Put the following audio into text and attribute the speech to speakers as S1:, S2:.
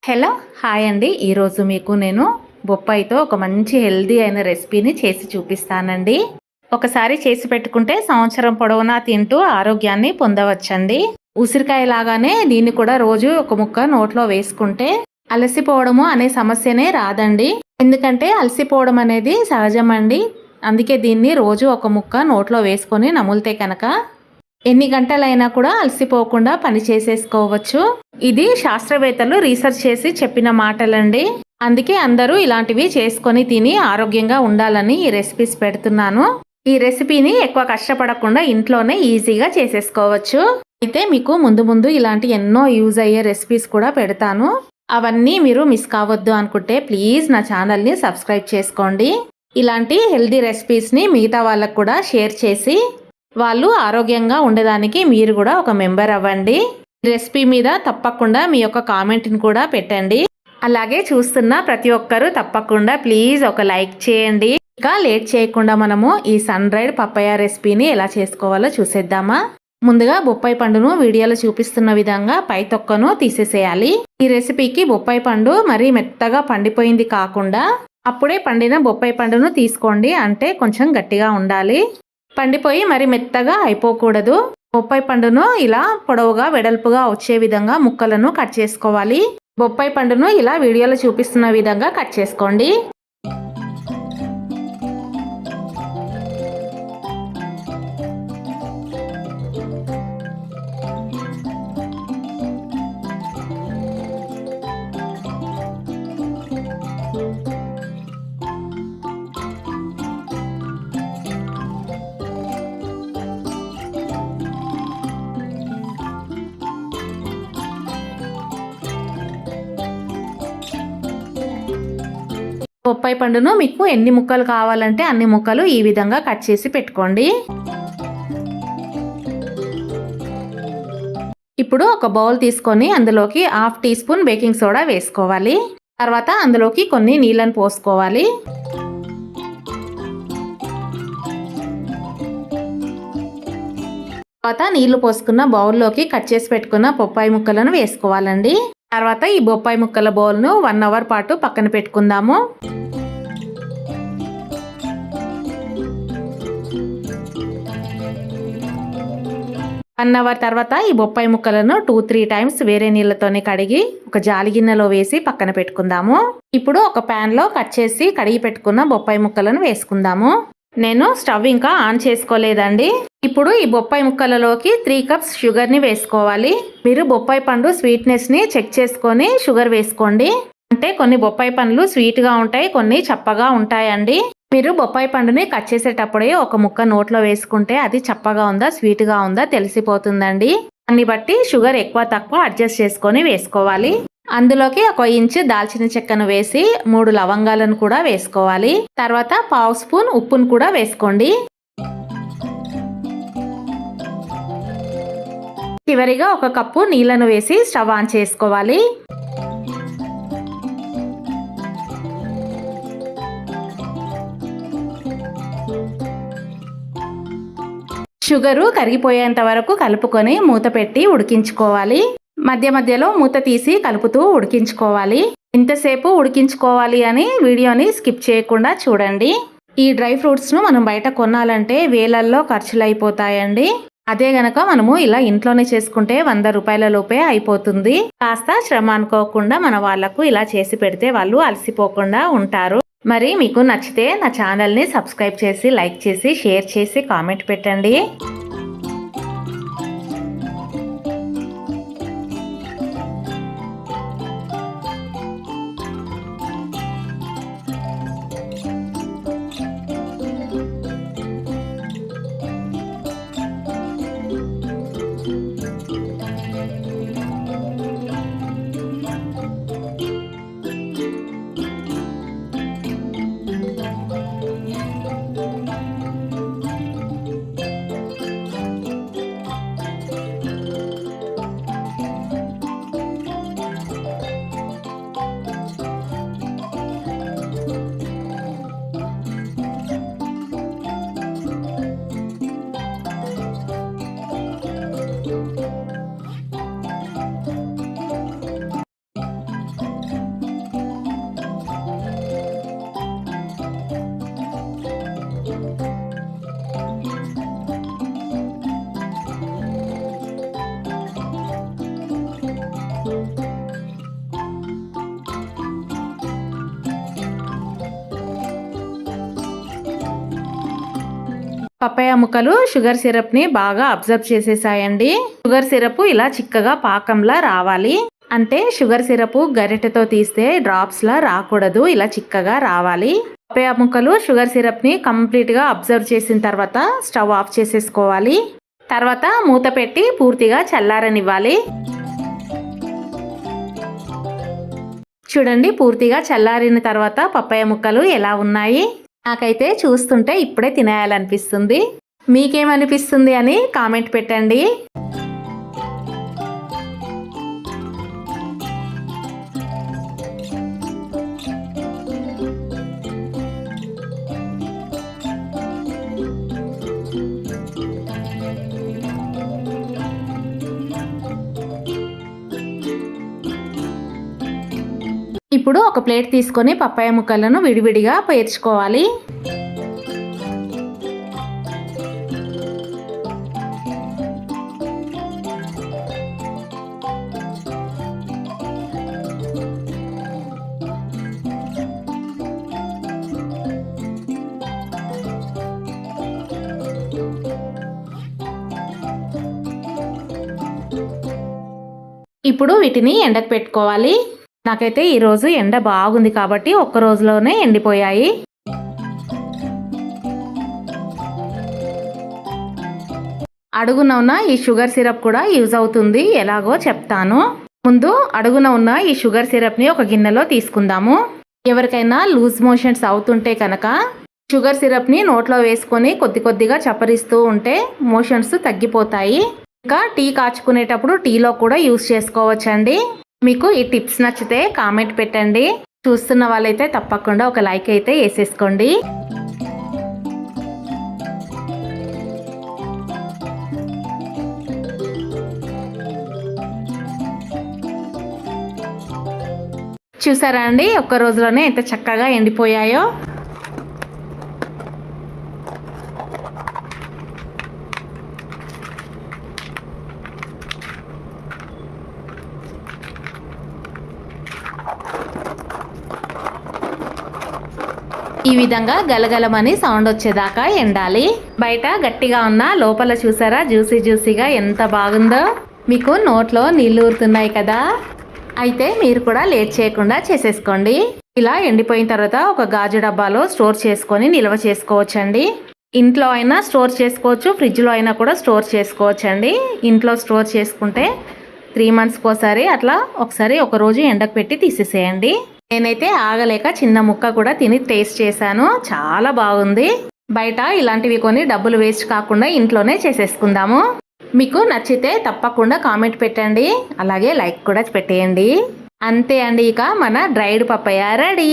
S1: Hello hi అండి. ఈరోజు మీకు నేను బొప్పాయితో ఒక మంచి హెల్దీ అయిన రెసిపీని చేసి చూపిస్తానండి. ఒకసారి చేసి పెట్టుకుంటే సంవత్సరం పొడవునా తింటూ ఆరోగ్యాన్ని పొందవచ్చండి. ఉసిరికాయ లాగానే దీన్ని కూడా రోజు ఒక ముక్క నోట్లో వేసుకుంటే అలసిపోవడము అనే సమస్యనే రాదండి. ఎందుకంటే అలసిపోవడం అనేది సహజమండి. అందుకే దీన్ని రోజు ఒక ముక్క నోట్లో వేసుకొని నములితే కనుక ఎన్ని గంటలైనా కూడా అలసిపోకుండా పని చేసేసుకోవచ్చు. ఇది శాస్త్రవేత్తలు రీసెర్చ్ చేసి చెప్పిన మాటలండి. అందుకే అందరూ ఇలాంటివి చేసుకొని తిని ఆరోగ్యంగా ఉండాలని ఈ రెసిపీస్ పెడుతున్నాను. ఈ రెసిపీని ఎక్కువ కష్టపడకుండా ఇంట్లోనే ఈజీగా చేసేసుకోవచ్చు. అయితే మీకు ముందు ముందు ఇలాంటి ఎన్నో యూజ్ అయ్యే రెసిపీస్ కూడా పెడతాను. అవన్నీ మీరు మిస్ కావద్దు అనుకుంటే ప్లీజ్ నా ఛానల్ని సబ్స్క్రైబ్ చేసుకోండి. ఇలాంటి హెల్దీ రెసిపీస్ని మిగతా వాళ్ళకు కూడా షేర్ చేసి వాళ్ళు ఆరోగ్యంగా ఉండడానికి మీరు కూడా ఒక మెంబర్ అవ్వండి. రెసిపీ మీద తప్పకుండా మీ యొక్క కామెంట్ని కూడా పెట్టండి. అలాగే చూస్తున్న ప్రతి ఒక్కరూ తప్పకుండా ప్లీజ్ ఒక లైక్ చేయండి. ఇంకా లేట్ చేయకుండా మనము ఈ సన్ డ్రైడ్ పపాయ రెసిపీని ఎలా చేసుకోవాలో చూసేద్దామా. ముందుగా బొప్పాయి పండును వీడియోలో చూపిస్తున్న విధంగా పై తొక్కను తీసేసేయాలి. ఈ రెసిపీకి బొప్పాయి పండు మరీ మెత్తగా పండిపోయింది కాకుండా అప్పుడే పండిన బొప్పాయి పండును తీసుకోండి. అంటే కొంచెం గట్టిగా ఉండాలి. పండిపోయి మరి మెత్తగా అయిపోకూడదు. బొప్పాయి పండును ఇలా పొడవుగా వెడల్పుగా వచ్చే విధంగా ముక్కలను కట్ చేసుకోవాలి. బొప్పాయి పండును ఇలా వీడియోలో చూపిస్తున్న విధంగా కట్ చేసుకోండి. బొప్పాయి పండును మీకు ఎన్ని ముక్కలు కావాలంటే అన్ని ముక్కలు ఈ విధంగా కట్ చేసి పెట్టుకోండి. ఇప్పుడు ఒక బౌల్ తీసుకొని అందులోకి 1/2 టీ స్పూన్ బేకింగ్ సోడా వేసుకోవాలి. తర్వాత అందులోకి కొన్ని నీళ్ళను పోసుకోవాలి. తర్వాత నీళ్లు పోసుకున్న బౌల్లోకి కట్ చేసి పెట్టుకున్న బొప్పాయి ముక్కలను వేసుకోవాలండి. తర్వాత ఈ బొప్పాయి ముక్కల బౌల్ను 1 అవర్ పాటు పక్కన పెట్టుకుందాము. 1 అవర్ తర్వాత ఈ బొప్పాయి ముక్కలను 2-3 టైమ్స్ వేరే నీళ్ళతోనే కడిగి ఒక జాలి గిన్నెలో వేసి పక్కన పెట్టుకుందాము. ఇప్పుడు ఒక ప్యాన్ లో కట్ చేసి కడిగి పెట్టుకున్న బొప్పాయి ముక్కలను వేసుకుందాము. నేను స్టవ్ ఇంకా ఆన్ చేసుకోలేదండి. ఇప్పుడు ఈ బొప్పాయి ముక్కలలోకి 3 కప్స్ షుగర్ ని వేసుకోవాలి. మీరు బొప్పాయి పండు స్వీట్నెస్ ని చెక్ చేసుకొని షుగర్ వేసుకోండి. అంటే కొన్ని బొప్పాయి పండ్లు స్వీట్ గా ఉంటాయి, కొన్ని చప్పగా ఉంటాయండి. మీరు బొప్పాయి పండుని కట్ చేసేటప్పుడే ఒక ముక్క నోట్లో వేసుకుంటే అది చప్పగా ఉందా స్వీట్ గా ఉందా తెలిసిపోతుందండి. దాన్ని బట్టి షుగర్ ఎక్కువ తక్కువ అడ్జస్ట్ చేసుకొని వేసుకోవాలి. అందులోకి 1 ఇంచు దాల్చిన చెక్కను వేసి 3 లవంగాలను కూడా వేసుకోవాలి. తర్వాత 1/2 స్పూన్ ఉప్పును కూడా వేసుకోండి. చివరిగా 1 కప్పు నీళ్లను వేసి స్టవ్ ఆన్ చేసుకోవాలి. షుగరు కరిగిపోయేంత వరకు కలుపుకొని మూత పెట్టి ఉడికించుకోవాలి. మధ్య మధ్యలో మూత తీసి కలుపుతూ ఉడికించుకోవాలి. ఇంతసేపు ఉడికించుకోవాలి అని వీడియోని స్కిప్ చేయకుండా చూడండి. ఈ డ్రై ఫ్రూట్స్ను మనం బయట కొనాలంటే వేలల్లో ఖర్చులు అయిపోతాయండి. అదే గనక మనము ఇలా ఇంట్లోనే చేసుకుంటే 100 రూపాయల లోపే అయిపోతుంది. కాస్త శ్రమ అనుకోకుండా మన వాళ్లకు ఇలా చేసి పెడితే వాళ్ళు అలసిపోకుండా ఉంటారు. మరి మీకు నచ్చితే నా ఛానల్ని సబ్స్క్రైబ్ చేసి లైక్ చేసి షేర్ చేసి కామెంట్ పెట్టండి. పపాయ ముక్కలు షుగర్ సిరప్ని బాగా అబ్జర్వ్ చేసేసాయండి. షుగర్ సిరప్ ఇలా చిక్కగా పాకంలా రావాలి. అంటే షుగర్ సిరప్ గరిటెతో తీస్తే డ్రాప్స్లా రాకూడదు, ఇలా చిక్కగా రావాలి. పపాయ ముక్కలు షుగర్ సిరప్ని కంప్లీట్గా అబ్జర్వ్ చేసిన తర్వాత స్టవ్ ఆఫ్ చేసేసుకోవాలి. తర్వాత మూత పెట్టి పూర్తిగా చల్లారనివ్వాలి. చూడండి, పూర్తిగా చల్లారిన తర్వాత పపాయ ముక్కలు ఎలా ఉన్నాయి. నాకైతే చూస్తుంటే ఇప్పుడే తినేయాలనిపిస్తుంది. మీకేమనిపిస్తుంది అని కామెంట్ పెట్టండి. ఇప్పుడు ఒక ప్లేట్ తీసుకొని పపాయ ముక్కలను విడివిడిగా పేర్చుకోవాలి. ఇప్పుడు వీటిని ఎండకు పెట్టుకోవాలి. నాకైతే ఈరోజు ఎండ బాగుంది కాబట్టి ఒక్క రోజులోనే ఎండిపోయాయి. అడుగున ఉన్న ఈ షుగర్ సిరప్ కూడా యూజ్ అవుతుంది, ఎలాగో చెప్తాను. ముందు అడుగున ఉన్న ఈ షుగర్ సిరప్ని ఒక గిన్నెలో తీసుకుందాము. ఎవరికైనా లూజ్ మోషన్స్ అవుతుంటే కనుక షుగర్ సిరప్ని నోట్లో వేసుకొని కొద్ది కొద్దిగా చప్పరిస్తూ ఉంటే మోషన్స్ తగ్గిపోతాయి. ఇంకా టీ కాచుకునేటప్పుడు టీలో కూడా యూజ్ చేసుకోవచ్చండి. మీకు ఈ టిప్స్ నచ్చితే కామెంట్ పెట్టండి. చూస్తున్న వాళ్ళైతే తప్పకుండా ఒక లైక్ అయితే వేసేసుకోండి. చూసారా అండి, ఒక్క రోజులోనే ఎంత చక్కగా ఎండిపోయాయో. ఈ విధంగా గలగలమని సౌండ్ వచ్చేదాకా ఎండాలి. బయట గట్టిగా ఉన్న లోపల చూసారా జ్యూసీ జ్యూసీగా ఎంత బాగుందో. మీకు నోట్లో నీళ్ళు ఊరుతున్నాయి కదా. అయితే మీరు కూడా లేట్ చేయకుండా చేసేసుకోండి. ఇలా ఎండిపోయిన తర్వాత ఒక గాజు డబ్బాలో స్టోర్ చేసుకొని నిల్వ చేసుకోవచ్చండి. ఇంట్లో అయినా స్టోర్ చేసుకోవచ్చు, ఫ్రిడ్జ్లో అయినా కూడా స్టోర్ చేసుకోవచ్చండి. ఇంట్లో స్టోర్ చేసుకుంటే 3 monthsకి ఒకసారి అట్లా ఒకసారి ఒక రోజు ఎండకు పెట్టి తీసేసేయండి. నేనైతే ఆగలేక చిన్న ముక్క కూడా తిని టేస్ట్ చేశాను, చాలా బాగుంది. బయట ఇలాంటివి కొని డబ్బులు వేస్ట్ కాకుండా ఇంట్లోనే చేసేసుకుందాము. మీకు నచ్చితే తప్పకుండా కామెంట్ పెట్టండి, అలాగే లైక్ కూడా పెట్టేయండి. అంతే అండి, ఇక మన డ్రైడ్ పపాయ రెడీ.